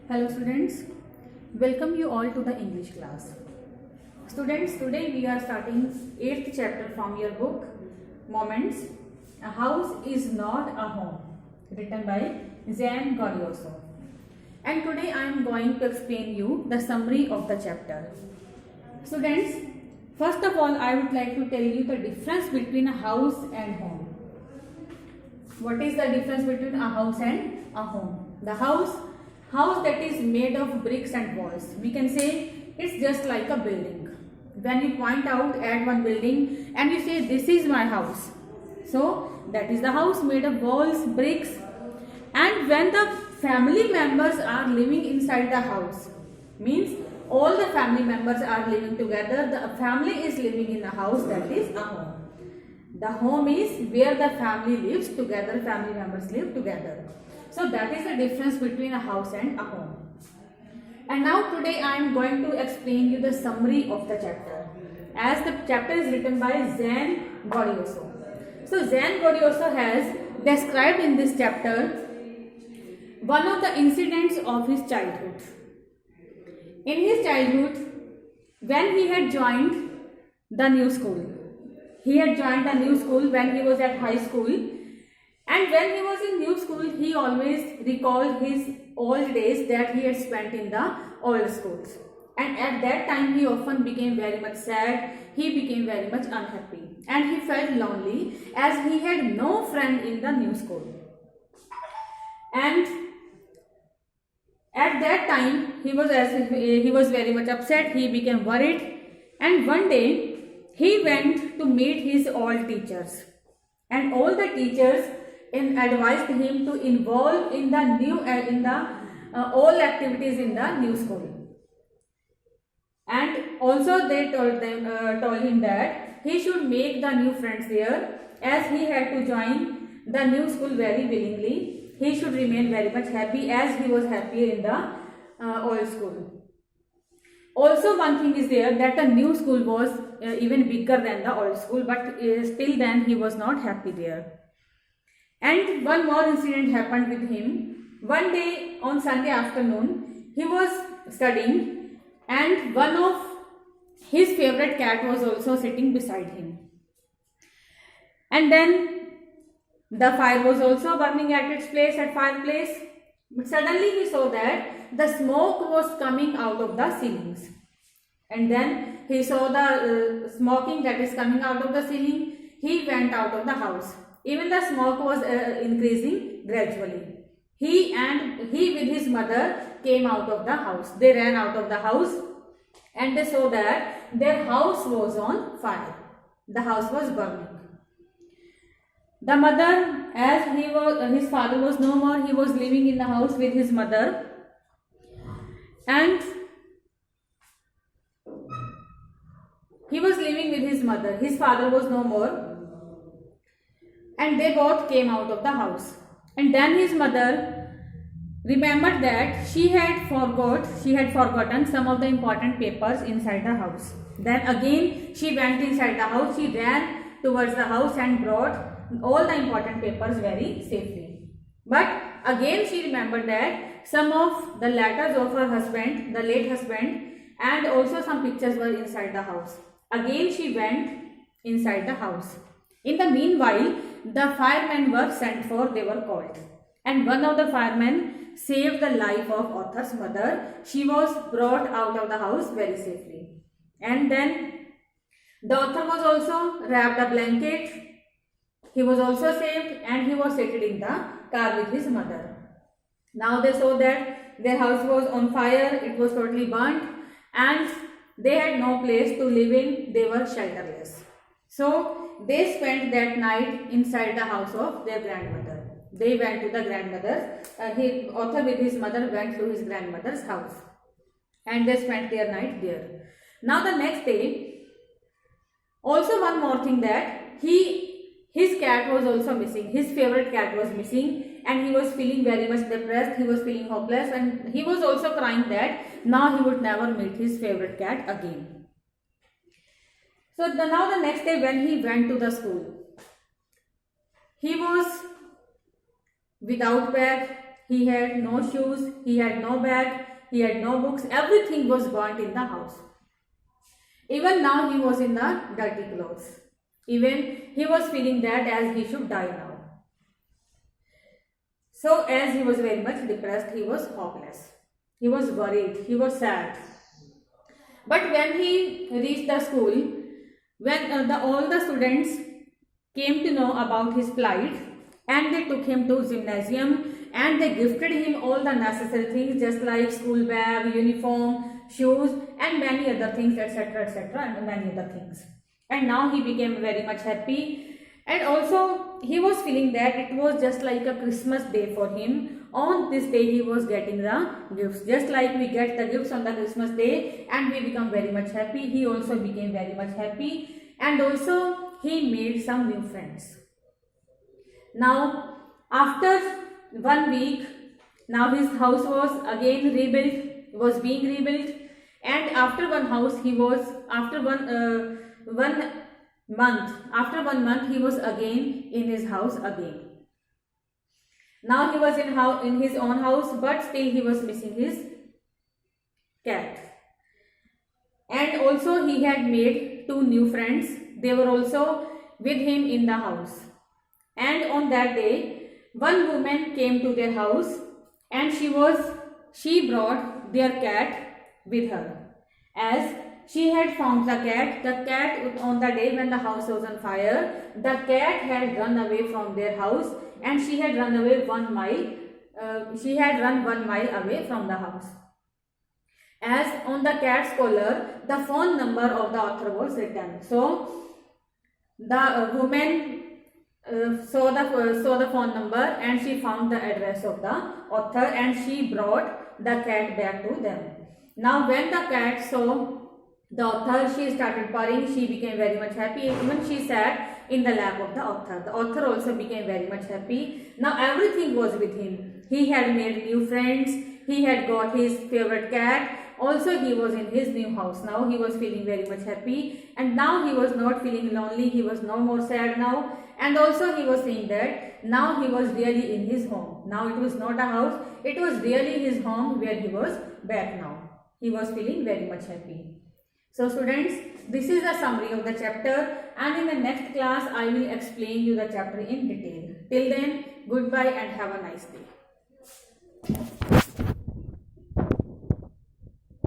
Hello students, welcome you all to the English class. Students, today we are starting 8th chapter from your book Moments. A house is not a home, written by Zan Gorioso. And today I am going to explain you the summary of the chapter. Students, first of all I would like to tell you the difference between a house and home. What is the difference between a house and a home? The house that is made of bricks and walls. We can say it's just like a building. When you point out at one building and you say this is my house. So that is the house made of walls, bricks. And when the family members are living inside the house, means all the family members are living together, the family is living in a house, that is a home. The home is where the family lives together, family members live together. So that is the difference between a house and a home. And now today I am going to explain you the summary of the chapter. As the chapter is written by Zan Gorioso. So Zan Gorioso has described in this chapter one of the incidents of his childhood. In his childhood, when he had joined the new school. He had joined a new school when he was at high school, and when he was in new school, he always recalled his old days that he had spent in the old schools. And at that time, he often became very much sad, he became very much unhappy, and he felt lonely as he had no friend in the new school. And at that time, he was very much upset, he became worried, and one day, he went to meet his old teachers, and all the teachers advised him to involve in the all activities in the new school. And also they told him that he should make the new friends there, as he had to join the new school very willingly. He should remain very much happy as he was happy in the old school. Also one thing is there that the new school was even bigger than the old school, but still then he was not happy there. And one more incident happened with him. One day on Sunday afternoon, he was studying and one of his favorite cat was also sitting beside him. And then the fire was also burning at its place, at fireplace. But suddenly he saw that the smoke was coming out of the ceilings. And then he saw the smoking that is coming out of the ceiling. He went out of the house. Even the smoke was increasing gradually. He with his mother came out of the house. They ran out of the house and they saw that their house was on fire. The house was burning. The mother, as his father was no more, he was living in the house with his mother, and he was living with his mother. His father was no more, and they both came out of the house. And then his mother remembered that she had forgotten some of the important papers inside the house. Then again she went inside the house. She ran towards the house and brought all the important papers very safely. But again she remembered that some of the letters of her husband, the late husband, and also some pictures were inside the house. Again she went inside the house. In the meanwhile, the firemen were sent for, they were called. And one of the firemen saved the life of author's mother. She was brought out of the house very safely. And then the author was also wrapped a blanket. He was also saved and he was seated in the car with his mother. Now they saw that their house was on fire, it was totally burnt, and they had no place to live in, they were shelterless. So they spent that night inside the house of their grandmother. They went to the grandmother's, author with his mother went to his grandmother's house and they spent their night there. Now the next day, also one more thing that his cat was also missing. His favorite cat was missing and he was feeling very much depressed. He was feeling hopeless and he was also crying that now he would never meet his favorite cat again. So now the next day when he went to the school, he was without bag, he had no shoes, he had no bag, he had no books, everything was burnt in the house. Even now he was in the dirty clothes. Even he was feeling that as he should die now. So as he was very much depressed, he was hopeless. He was worried, he was sad. But when he reached the school, when all the students came to know about his plight, and they took him to gymnasium and they gifted him all the necessary things just like school bag, uniform, shoes and many other things, etc., and many other things. And now he became very much happy, and also he was feeling that it was just like a Christmas day for him. On this day he was getting the gifts, just like we get the gifts on the Christmas day and we become very much happy. He also became very much happy, and also he made some new friends. Now after 1 week, now his house was again rebuilt, was being rebuilt, and after one house he was, after one month he was again in his house again. Now he was in his own house, but still he was missing his cat. And also he had made 2 new friends. They were also with him in the house. And on that day, one woman came to their house, and she brought their cat with her. As she had found the cat on the day when the house was on fire, the cat had run away from their house, and she had run away 1 mile. She had run 1 mile away from the house. As on the cat's collar, the phone number of the author was written. So the woman saw the phone number, and she found the address of the author, and she brought the cat back to them. Now when the cat saw the author, she started purring. She became very much happy. Even she sat in the lap of the author. The author also became very much happy. Now everything was with him. He had made new friends. He had got his favorite cat. Also he was in his new house. Now he was feeling very much happy, and now he was not feeling lonely. He was no more sad now. And also he was saying that now he was really in his home. Now it was not a house, it was really his home where he was back now. He was feeling very much happy. So students, this is a summary of the chapter, and in the next class I will explain you the chapter in detail. Till then, goodbye and have a nice day.